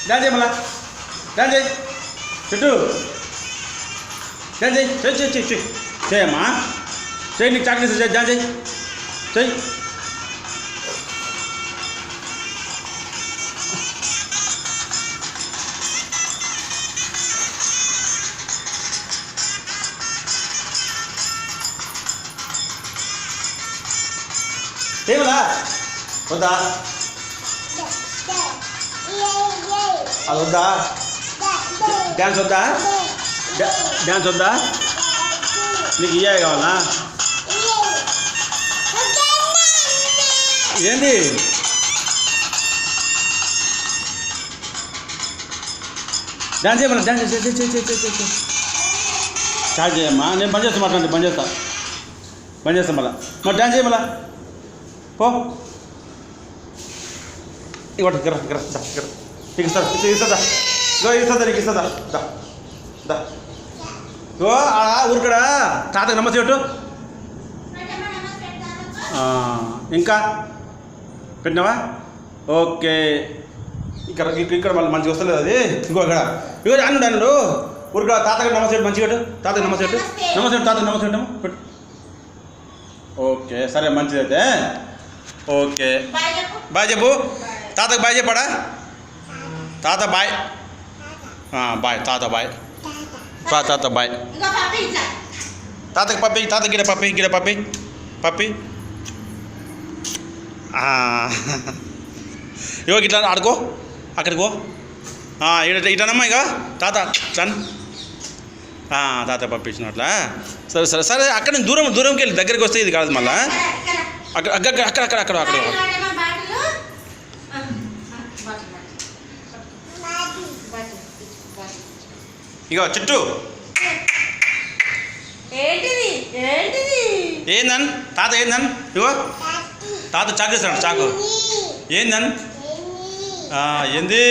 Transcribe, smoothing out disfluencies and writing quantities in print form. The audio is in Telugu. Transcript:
డాన్స్ చేయి మళ్ళా డాన్స్ చేయి చుట్టూ డాన్స్ చేయి చెయ్యి చెయ్యి చెయ్యి చేయమ్మా చెయ్యి నీకు చాక్లెట్స్ చేయి డాన్స్ చేయి చెయ్యి చేయమలా వద్దా అది వద్దా డ్యాన్స్ వద్దా డ్యాన్స్ వద్దా నీకు ఇయ్యాయి కావాలా ఏంది డ్యాన్స్ చేయమన్నా డ్యాన్స్ స్టార్ట్ చేయమ్మా నేను బంద్ చేస్తా మాట్లాడండి బంద్ చేస్తాను మళ్ళీ డ్యాన్స్ చేయమలా పో ఇవ్వండి గిర గిర గిర నీకు ఇస్తుందా ఇగో ఇస్తుందా నీకు ఇస్తుందా దా దా ఇగో ఊరికడా తాతకు నమస్తే పెట్టు ఇంకా పెట్టినావా ఓకే ఇక్కడ ఇక్కడ మళ్ళీ మంచిగా వస్తలేదు అది ఇంకో ఇక్కడ ఇగో అన్నుడు ఊరికడా తాతకు నమస్తే పెట్టు మంచిగా పెట్టు తాతకు నమస్తే పెట్టు తాతకు నమస్తే పెట్టాము పెట్టు ఓకే సరే మంచిదైతే ఓకే బాయ్ చెప్పు తాతకు బాయ్ చెప్పాడా తాత బాయ్ బాయ్ తాత బాయ్ తాత బాయ్ తాతకి పప్పి తాత గిడ పప్పి ఇగో ఇట్లా ఆడుకో అక్కడికి పో ఇట్లనమ్మా ఇక తాత చన్ తాత పంపించినట్లా సరే అక్కడ నుంచి దూరంకి వెళ్ళి దగ్గరికి వస్తే ఇది కాదు మళ్ళా అక్కడ ఇగో చుట్టూ ఏందన్ తాత ఏందన్ ఇగో తాత చాకు ఇస్తాడు చాకు ఏందన్ ఏంది